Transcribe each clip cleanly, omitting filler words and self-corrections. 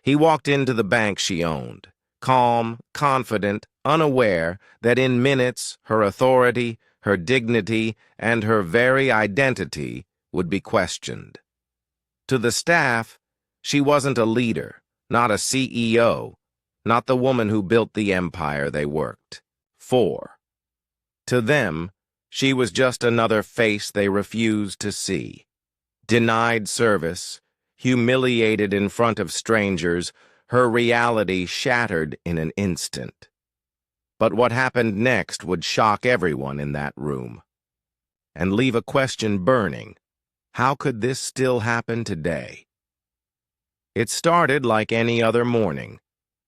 He walked into the bank she owned, calm, confident, unaware that in minutes her authority, her dignity, and her very identity would be questioned. To the staff, she wasn't a leader, not a CEO, not the woman who built the empire they worked for. To them, she was just another face they refused to see. Denied service, humiliated in front of strangers, her reality shattered in an instant. But what happened next would shock everyone in that room and leave a question burning. How could this still happen today? It started like any other morning.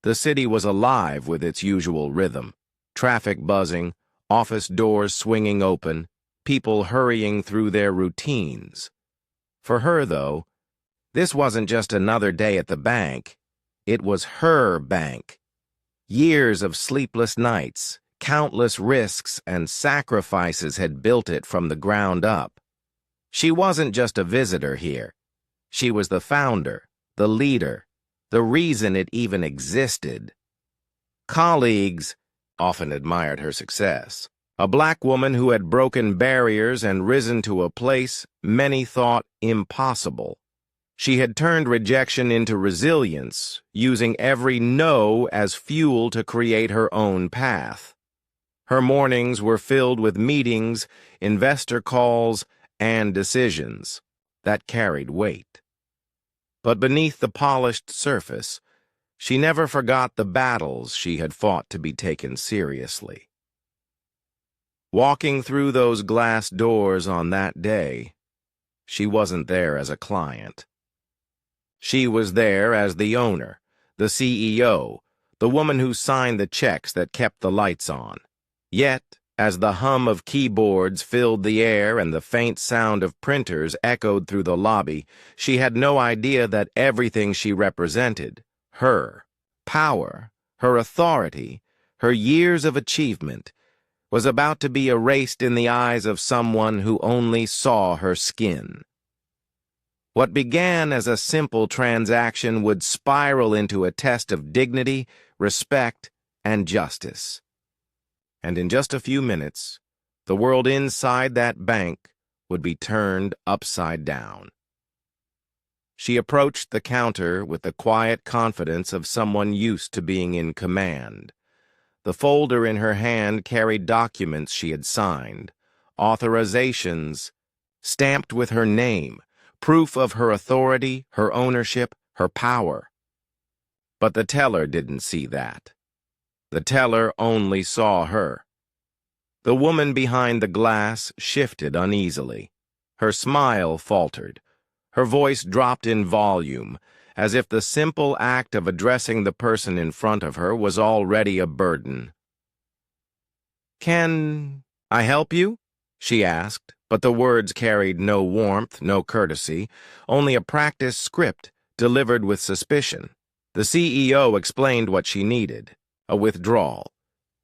The city was alive with its usual rhythm. Traffic buzzing, office doors swinging open, people hurrying through their routines. For her, though, this wasn't just another day at the bank. It was her bank. Years of sleepless nights, countless risks and sacrifices had built it from the ground up. She wasn't just a visitor here. She was the founder, the leader, the reason it even existed. Colleagues often admired her success. A black woman who had broken barriers and risen to a place many thought impossible. She had turned rejection into resilience, using every no as fuel to create her own path. Her mornings were filled with meetings, investor calls, and decisions that carried weight. But beneath the polished surface, she never forgot the battles she had fought to be taken seriously. Walking through those glass doors on that day, she wasn't there as a client. She was there as the owner, the CEO, the woman who signed the checks that kept the lights on. Yet, as the hum of keyboards filled the air and the faint sound of printers echoed through the lobby, she had no idea that everything she represented, her power, her authority, her years of achievement, was about to be erased in the eyes of someone who only saw her skin. What began as a simple transaction would spiral into a test of dignity, respect, and justice. And in just a few minutes, the world inside that bank would be turned upside down. She approached the counter with the quiet confidence of someone used to being in command. The folder in her hand carried documents she had signed, authorizations stamped with her name, proof of her authority, her ownership, her power. But the teller didn't see that. The teller only saw her. The woman behind the glass shifted uneasily. Her smile faltered. Her voice dropped in volume, as if the simple act of addressing the person in front of her was already a burden. "Can I help you?" she asked, but the words carried no warmth, no courtesy, only a practiced script delivered with suspicion. The CEO explained what she needed, a withdrawal.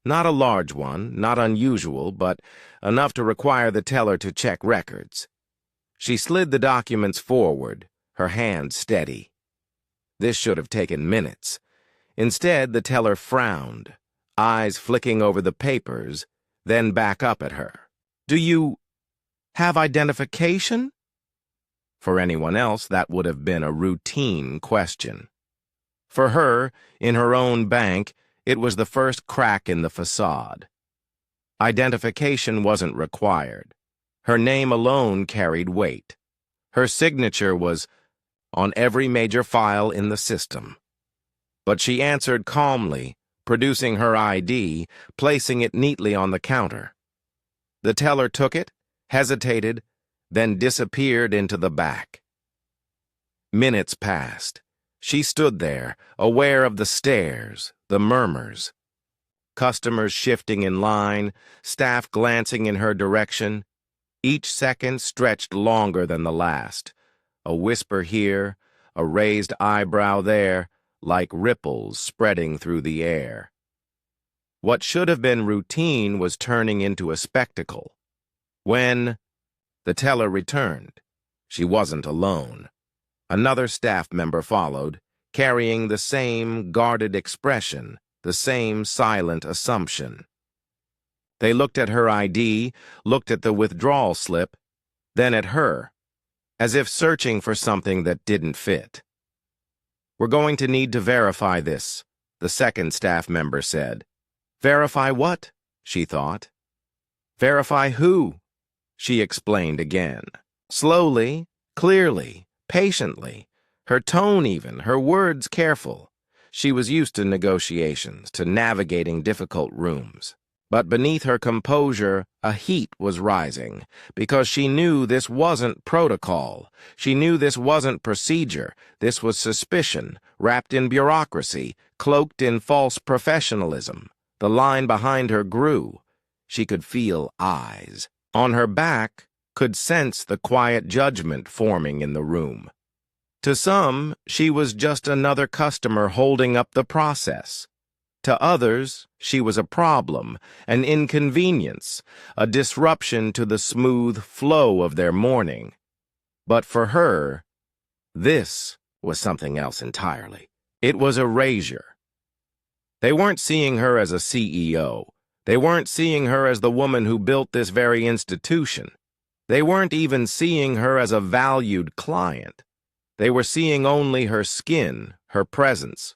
Not a large one, not unusual, but enough to require the teller to check records. She slid the documents forward, her hand steady. This should have taken minutes. Instead, the teller frowned, eyes flicking over the papers, then back up at her. "Do you have identification?" For anyone else, that would have been a routine question. For her, in her own bank, it was the first crack in the facade. Identification wasn't required. Her name alone carried weight. Her signature was on every major file in the system. But she answered calmly, producing her ID, placing it neatly on the counter. The teller took it, hesitated, then disappeared into the back. Minutes passed. She stood there, aware of the stares, the murmurs. Customers shifting in line, staff glancing in her direction. Each second stretched longer than the last. A whisper here, a raised eyebrow there, like ripples spreading through the air. What should have been routine was turning into a spectacle. When the teller returned, she wasn't alone. Another staff member followed, carrying the same guarded expression, the same silent assumption. They looked at her ID, looked at the withdrawal slip, then at her, as if searching for something that didn't fit. "We're going to need to verify this," the second staff member said. "Verify what?" she thought. "Verify who?" she explained again. Slowly, clearly, patiently, her tone even, her words careful. She was used to negotiations, to navigating difficult rooms. But beneath her composure, a heat was rising, because she knew this wasn't protocol. She knew this wasn't procedure. This was suspicion, wrapped in bureaucracy, cloaked in false professionalism. The line behind her grew. She could feel eyes. On her back, could sense the quiet judgment forming in the room. To some, she was just another customer holding up the process. To others, she was a problem, an inconvenience, a disruption to the smooth flow of their morning. But for her, this was something else entirely. It was erasure. They weren't seeing her as a CEO. They weren't seeing her as the woman who built this very institution. They weren't even seeing her as a valued client. They were seeing only her skin, her presence,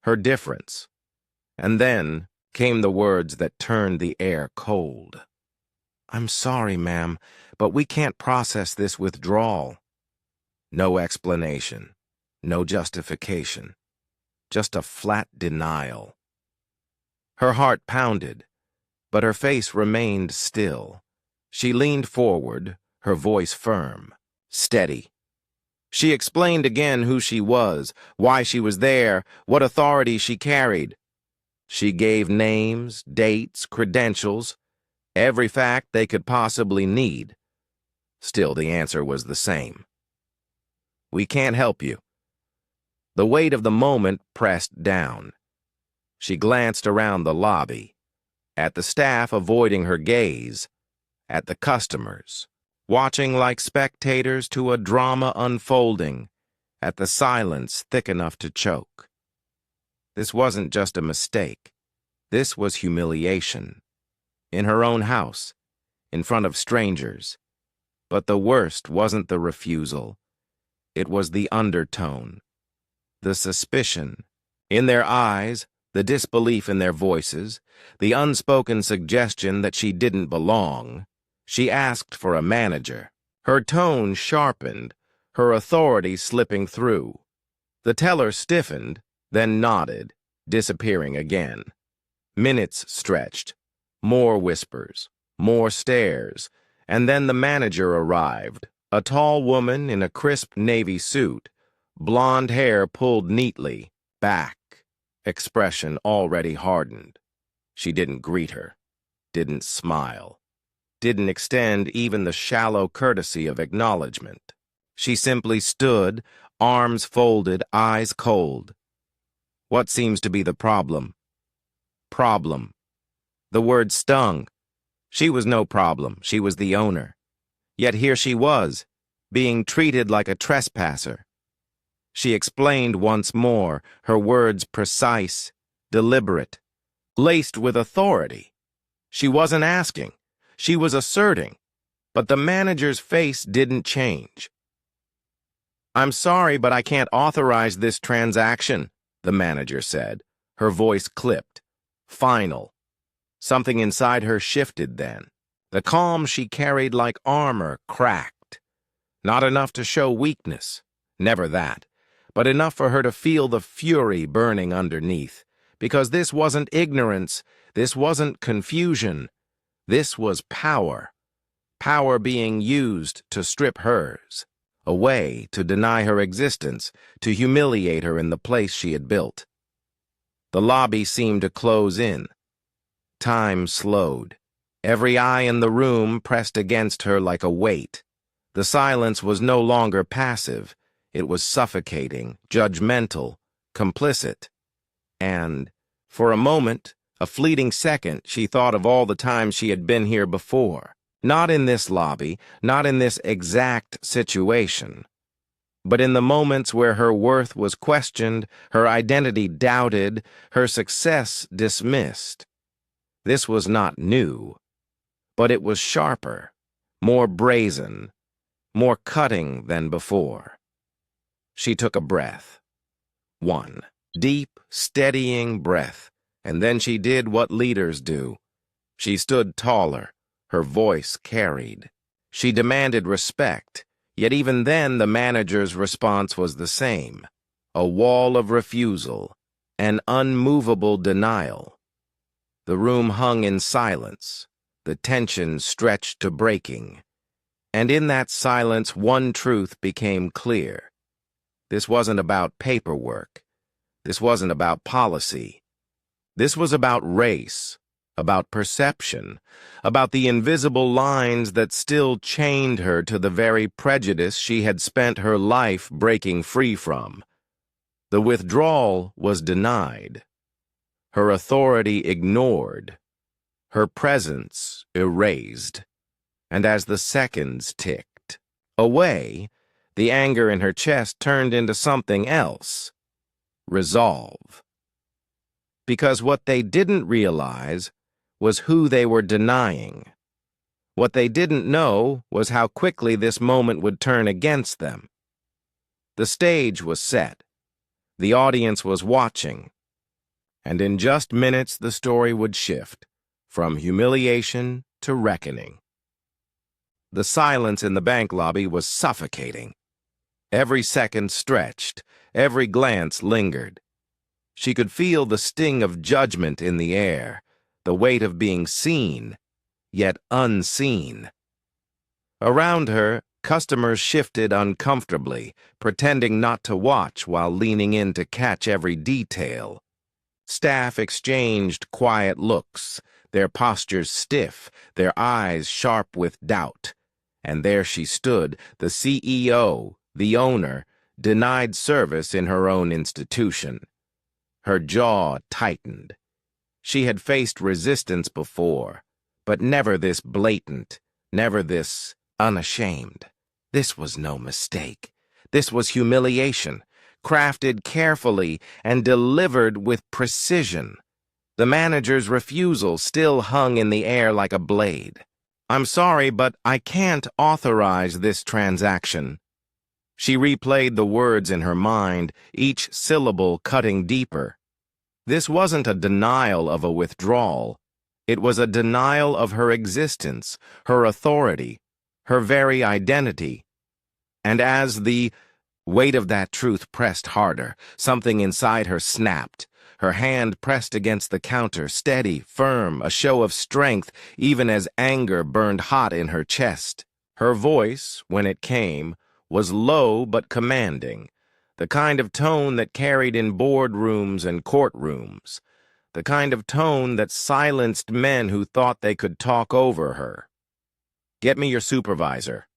her difference. And then came the words that turned the air cold. "I'm sorry, ma'am, but we can't process this withdrawal." No explanation, no justification, just a flat denial. Her heart pounded, but her face remained still. She leaned forward, her voice firm, steady. She explained again who she was, why she was there, what authority she carried. She gave names, dates, credentials, every fact they could possibly need. Still, the answer was the same. "We can't help you." The weight of the moment pressed down. She glanced around the lobby, at the staff avoiding her gaze, at the customers, watching like spectators to a drama unfolding, at the silence thick enough to choke. This wasn't just a mistake. This was humiliation. In her own house, in front of strangers. But the worst wasn't the refusal. It was the undertone, the suspicion. In their eyes, the disbelief in their voices, the unspoken suggestion that she didn't belong. She asked for a manager. Her tone sharpened, her authority slipping through. The teller stiffened, then nodded, disappearing again. Minutes stretched. More whispers, more stares, and then the manager arrived, a tall woman in a crisp navy suit, blonde hair pulled neatly, back, expression already hardened. She didn't greet her, didn't smile, didn't extend even the shallow courtesy of acknowledgement. She simply stood, arms folded, eyes cold. What seems to be the problem? Problem. The word stung. She was no problem. She was the owner. Yet here she was, being treated like a trespasser. She explained once more, her words precise, deliberate, laced with authority. She wasn't asking. She was asserting. But the manager's face didn't change. "I'm sorry, but I can't authorize this transaction," the manager said, her voice clipped, final. Something inside her shifted then. The calm she carried like armor cracked. Not enough to show weakness, never that, but enough for her to feel the fury burning underneath. Because this wasn't ignorance, this wasn't confusion, this was power. Power being used to strip hers, a way to deny her existence, to humiliate her in the place she had built. The lobby seemed to close in. Time slowed. Every eye in the room pressed against her like a weight. The silence was no longer passive. It was suffocating, judgmental, complicit. And, for a moment, a fleeting second, she thought of all the times she had been here before. Not in this lobby, not in this exact situation, But in the moments where her worth was questioned, her identity doubted, her success dismissed, this was not new, but it was sharper, more brazen, more cutting than before. She took a breath. One deep, steadying breath, and then she did what leaders do. She stood taller, her voice carried. She demanded respect, yet even then the manager's response was the same. A wall of refusal, an unmovable denial. The room hung in silence, the tension stretched to breaking. And in that silence, one truth became clear. This wasn't about paperwork. This wasn't about policy. This was about race, about perception, about the invisible lines that still chained her to the very prejudice she had spent her life breaking free from. The withdrawal was denied, her authority ignored, her presence erased. And as the seconds ticked away, the anger in her chest turned into something else. Resolve. Because what they didn't realize was who they were denying. What they didn't know was how quickly this moment would turn against them. The stage was set. The audience was watching. And in just minutes the story would shift, from humiliation to reckoning. The silence in the bank lobby was suffocating. Every second stretched, every glance lingered. She could feel the sting of judgment in the air, the weight of being seen, yet unseen. Around her, customers shifted uncomfortably, pretending not to watch while leaning in to catch every detail. Staff exchanged quiet looks, their postures stiff, their eyes sharp with doubt. And there she stood, the CEO, the owner, denied service in her own institution. Her jaw tightened. She had faced resistance before, but never this blatant, never this unashamed. This was no mistake. This was humiliation, crafted carefully and delivered with precision. The manager's refusal still hung in the air like a blade. "I'm sorry, but I can't authorize this transaction." She replayed the words in her mind, each syllable cutting deeper. This wasn't a denial of a withdrawal. It was a denial of her existence, her authority, her very identity. And as the weight of that truth pressed harder, something inside her snapped. Her hand pressed against the counter, steady, firm, a show of strength, even as anger burned hot in her chest. Her voice, when it came, was low but commanding, the kind of tone that carried in boardrooms and courtrooms, the kind of tone that silenced men who thought they could talk over her. "Get me your supervisor."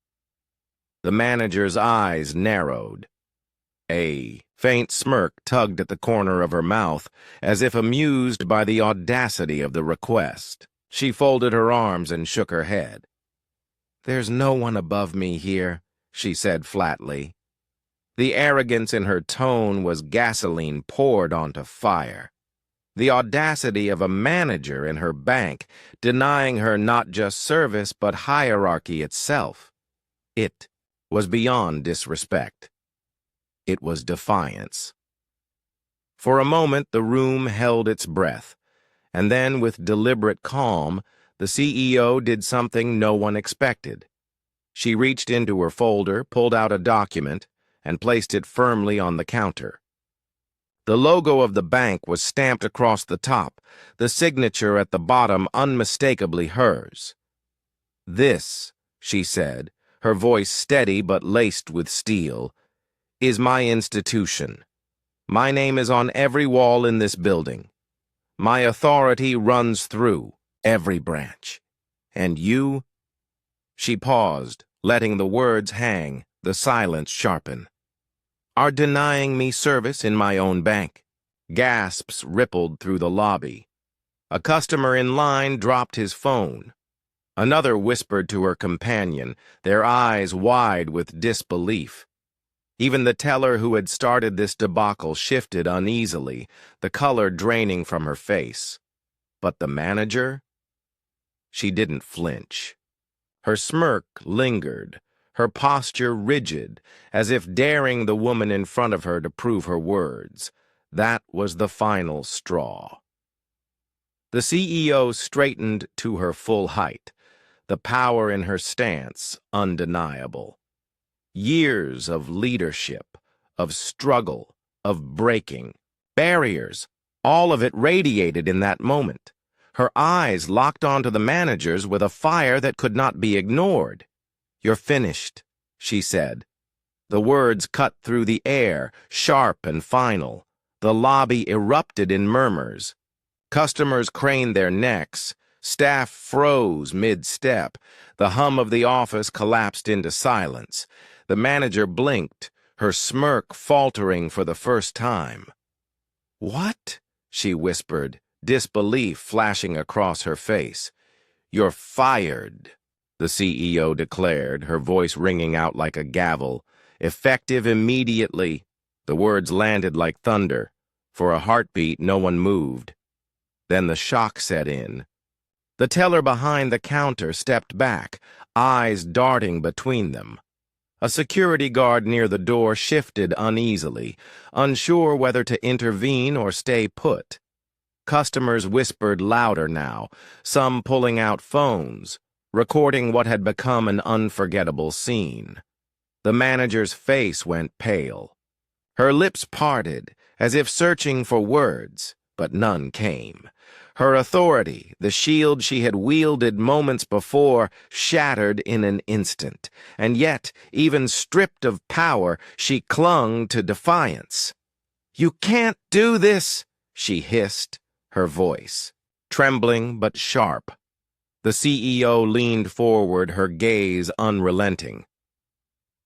The manager's eyes narrowed. A faint smirk tugged at the corner of her mouth, as if amused by the audacity of the request. She folded her arms and shook her head. "There's no one above me here," she said flatly. The arrogance in her tone was gasoline poured onto fire. The audacity of a manager in her bank, denying her not just service but hierarchy itself. It was beyond disrespect. It was defiance. For a moment, the room held its breath, and then, with deliberate calm, the CEO did something no one expected. She reached into her folder, pulled out a document, and placed it firmly on the counter. The logo of the bank was stamped across the top, the signature at the bottom unmistakably hers. "This," she said, her voice steady but laced with steel, "is my institution. My name is on every wall in this building. My authority runs through every branch. And you—" She paused, letting the words hang, the silence sharpen. "Are denying me service in my own bank." Gasps rippled through the lobby. A customer in line dropped his phone. Another whispered to her companion, their eyes wide with disbelief. Even the teller who had started this debacle shifted uneasily, the color draining from her face. But the manager? She didn't flinch. Her smirk lingered, her posture rigid, as if daring the woman in front of her to prove her words. That was the final straw. The CEO straightened to her full height, the power in her stance undeniable. Years of leadership, of struggle, of breaking, barriers, all of it radiated in that moment. Her eyes locked onto the manager's with a fire that could not be ignored. "You're finished," she said. The words cut through the air, sharp and final. The lobby erupted in murmurs. Customers craned their necks. Staff froze mid-step. The hum of the office collapsed into silence. The manager blinked, her smirk faltering for the first time. "What?" she whispered, disbelief flashing across her face. "You're fired," the CEO declared, her voice ringing out like a gavel. "Effective immediately." The words landed like thunder. For a heartbeat, no one moved. Then the shock set in. The teller behind the counter stepped back, eyes darting between them. A security guard near the door shifted uneasily, unsure whether to intervene or stay put. Customers whispered louder now, some pulling out phones, recording what had become an unforgettable scene. The manager's face went pale. Her lips parted, as if searching for words, but none came. Her authority, the shield she had wielded moments before, shattered in an instant. And yet, even stripped of power, she clung to defiance. "You can't do this," she hissed, her voice trembling but sharp. The CEO leaned forward, her gaze unrelenting.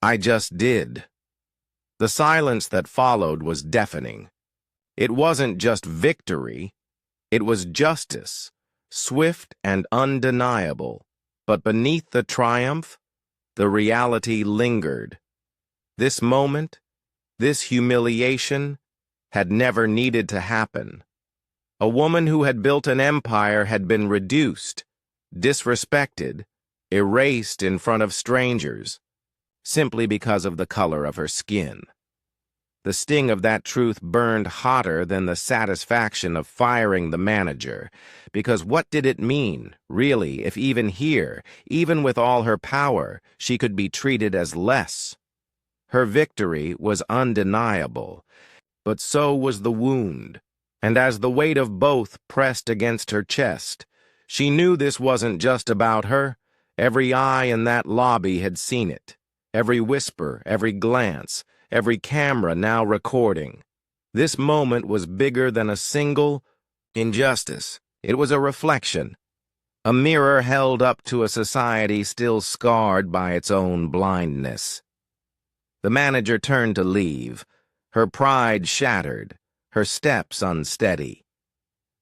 "I just did." The silence that followed was deafening. It wasn't just victory. It was justice, swift and undeniable, but beneath the triumph, the reality lingered. This moment, this humiliation, had never needed to happen. A woman who had built an empire had been reduced, disrespected, erased in front of strangers, simply because of the color of her skin. The sting of that truth burned hotter than the satisfaction of firing the manager, because what did it mean, really, if even here, even with all her power, she could be treated as less? Her victory was undeniable, but so was the wound, and as the weight of both pressed against her chest, she knew this wasn't just about her. Every eye in that lobby had seen it, every whisper, every glance, every camera now recording. This moment was bigger than a single injustice. It was a reflection, a mirror held up to a society still scarred by its own blindness. The manager turned to leave, her pride shattered, her steps unsteady.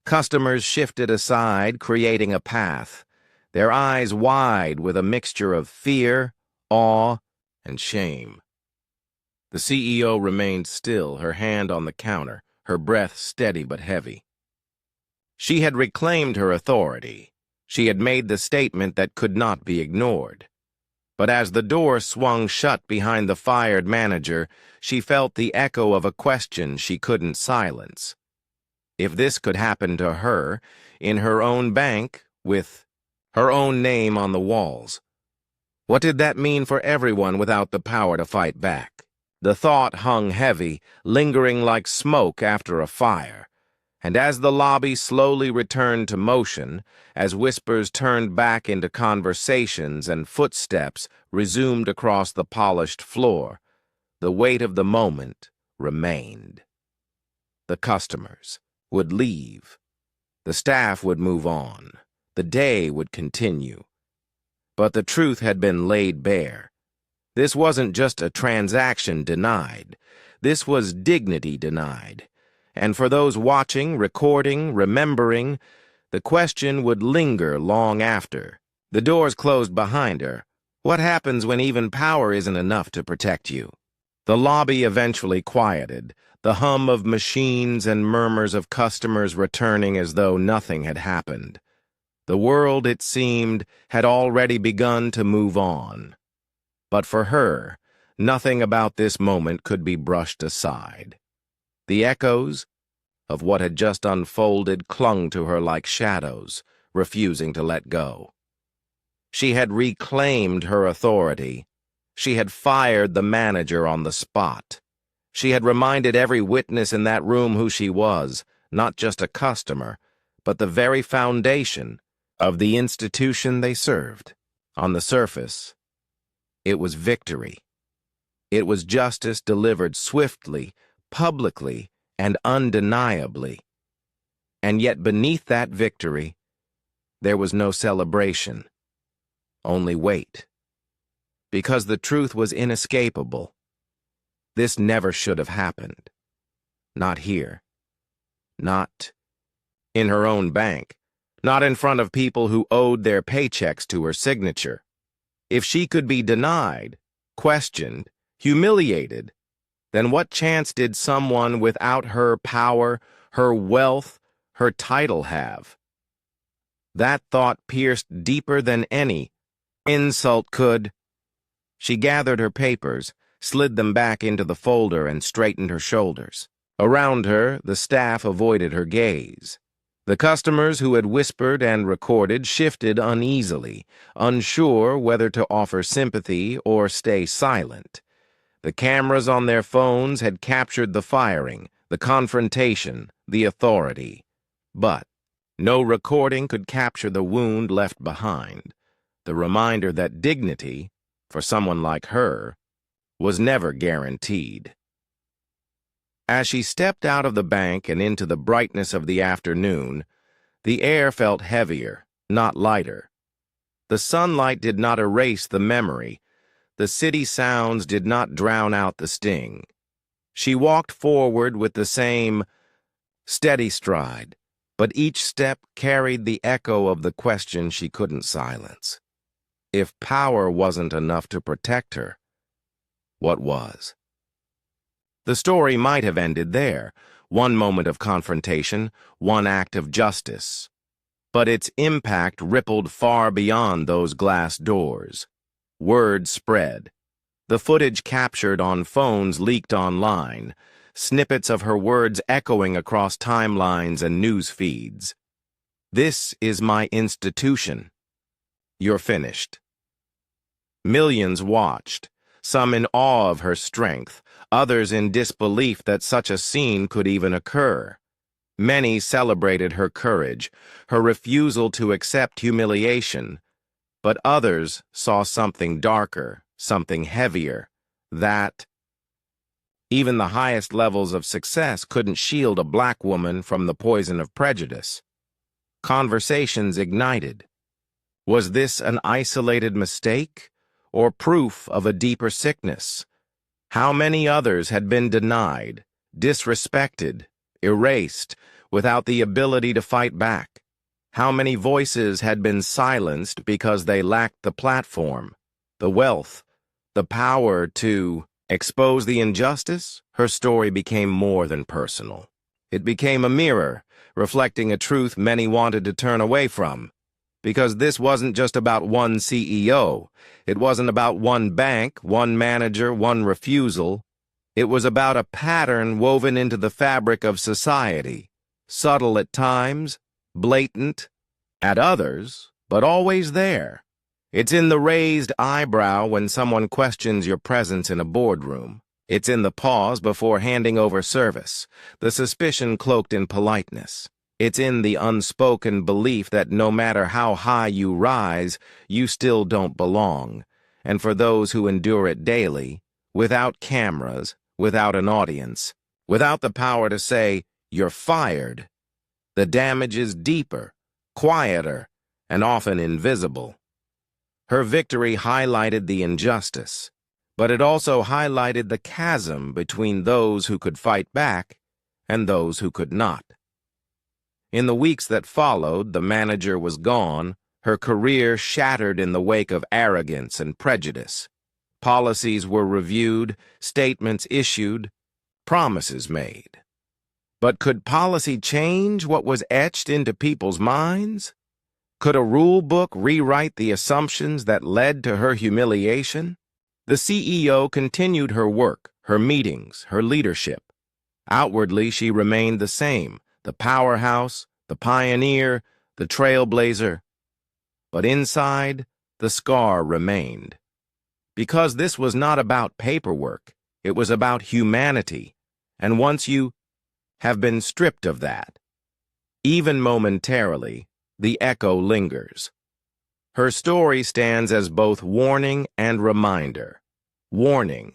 Customers shifted aside, creating a path, their eyes wide with a mixture of fear, awe, and shame. The CEO remained still, her hand on the counter, her breath steady but heavy. She had reclaimed her authority. She had made the statement that could not be ignored. But as the door swung shut behind the fired manager, she felt the echo of a question she couldn't silence. If this could happen to her, in her own bank, with her own name on the walls, what did that mean for everyone without the power to fight back? The thought hung heavy, lingering like smoke after a fire. And as the lobby slowly returned to motion, as whispers turned back into conversations and footsteps resumed across the polished floor, the weight of the moment remained. The customers would leave. The staff would move on. The day would continue. But the truth had been laid bare. This wasn't just a transaction denied. This was dignity denied. And for those watching, recording, remembering, the question would linger long after. The doors closed behind her. What happens when even power isn't enough to protect you? The lobby eventually quieted, the hum of machines and murmurs of customers returning as though nothing had happened. The world, it seemed, had already begun to move on. But for her, nothing about this moment could be brushed aside. The echoes of what had just unfolded clung to her like shadows, refusing to let go. She had reclaimed her authority. She had fired the manager on the spot. She had reminded every witness in that room who she was, not just a customer, but the very foundation of the institution they served. On the surface, it was victory. It was justice delivered swiftly, publicly, and undeniably. And yet beneath that victory, there was no celebration, only weight. Because the truth was inescapable. This never should have happened. Not here. Not in her own bank. Not in front of people who owed their paychecks to her signature. If she could be denied, questioned, humiliated, then what chance did someone without her power, her wealth, her title have? That thought pierced deeper than any insult could. She gathered her papers, slid them back into the folder, and straightened her shoulders. Around her, the staff avoided her gaze. The customers who had whispered and recorded shifted uneasily, unsure whether to offer sympathy or stay silent. The cameras on their phones had captured the firing, the confrontation, the authority. But no recording could capture the wound left behind, the reminder that dignity, for someone like her, was never guaranteed. As she stepped out of the bank and into the brightness of the afternoon, the air felt heavier, not lighter. The sunlight did not erase the memory. The city sounds did not drown out the sting. She walked forward with the same steady stride, but each step carried the echo of the question she couldn't silence. If power wasn't enough to protect her, what was? The story might have ended there, one moment of confrontation, one act of justice. But its impact rippled far beyond those glass doors. Word spread. The footage captured on phones leaked online, snippets of her words echoing across timelines and news feeds. "This is my institution. You're finished." Millions watched, some in awe of her strength, others in disbelief that such a scene could even occur. Many celebrated her courage, her refusal to accept humiliation, but others saw something darker, something heavier, that even the highest levels of success couldn't shield a black woman from the poison of prejudice. Conversations ignited. Was this an isolated mistake, or proof of a deeper sickness? How many others had been denied, disrespected, erased, without the ability to fight back? How many voices had been silenced because they lacked the platform, the wealth, the power to expose the injustice? Her story became more than personal. It became a mirror, reflecting a truth many wanted to turn away from. Because this wasn't just about one CEO. It wasn't about one bank, one manager, one refusal. It was about a pattern woven into the fabric of society, subtle at times, blatant at others, but always there. It's in the raised eyebrow when someone questions your presence in a boardroom. It's in the pause before handing over service, the suspicion cloaked in politeness. It's in the unspoken belief that no matter how high you rise, you still don't belong. And for those who endure it daily, without cameras, without an audience, without the power to say, "You're fired," the damage is deeper, quieter, and often invisible. Her victory highlighted the injustice, but it also highlighted the chasm between those who could fight back and those who could not. In the weeks that followed, the manager was gone, her career shattered in the wake of arrogance and prejudice. Policies were reviewed, statements issued, promises made. But could policy change what was etched into people's minds? Could a rule book rewrite the assumptions that led to her humiliation? The CEO continued her work, her meetings, her leadership. Outwardly, she remained the same, the powerhouse, the pioneer, the trailblazer. But inside, the scar remained. Because this was not about paperwork, it was about humanity. And once you have been stripped of that, even momentarily, the echo lingers. Her story stands as both warning and reminder. Warning,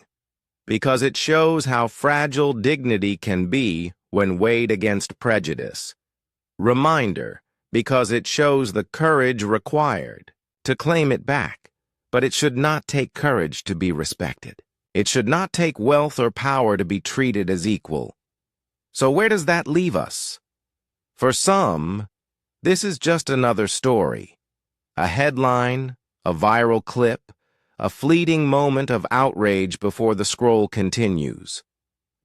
because it shows how fragile dignity can be when weighed against prejudice. Reminder, because it shows the courage required to claim it back. But it should not take courage to be respected. It should not take wealth or power to be treated as equal. So where does that leave us? For some, this is just another story. A headline, a viral clip, a fleeting moment of outrage before the scroll continues.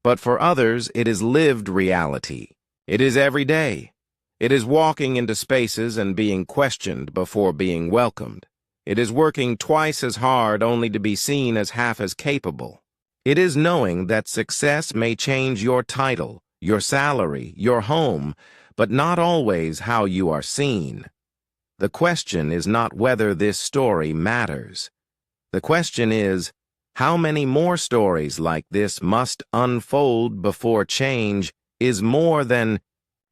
But for others, it is lived reality. It is every day. It is walking into spaces and being questioned before being welcomed. It is working twice as hard only to be seen as half as capable. It is knowing that success may change your title, your salary, your home, but not always how you are seen. The question is not whether this story matters. The question is, how many more stories like this must unfold before change is more than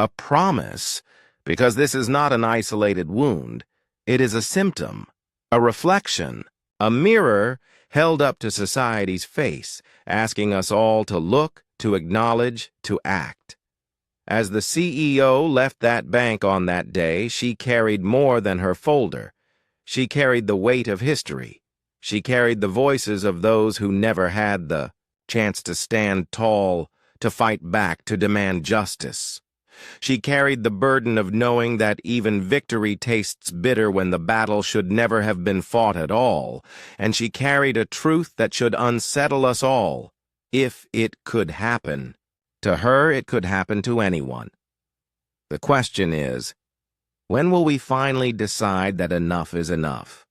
a promise, because this is not an isolated wound. It is a symptom. A reflection, a mirror held up to society's face, asking us all to look, to acknowledge, to act. As the CEO left that bank on that day, she carried more than her folder. She carried the weight of history. She carried the voices of those who never had the chance to stand tall, to fight back, to demand justice. She carried the burden of knowing that even victory tastes bitter when the battle should never have been fought at all, and she carried a truth that should unsettle us all, if it could happen. To her, it could happen to anyone. The question is, when will we finally decide that enough is enough?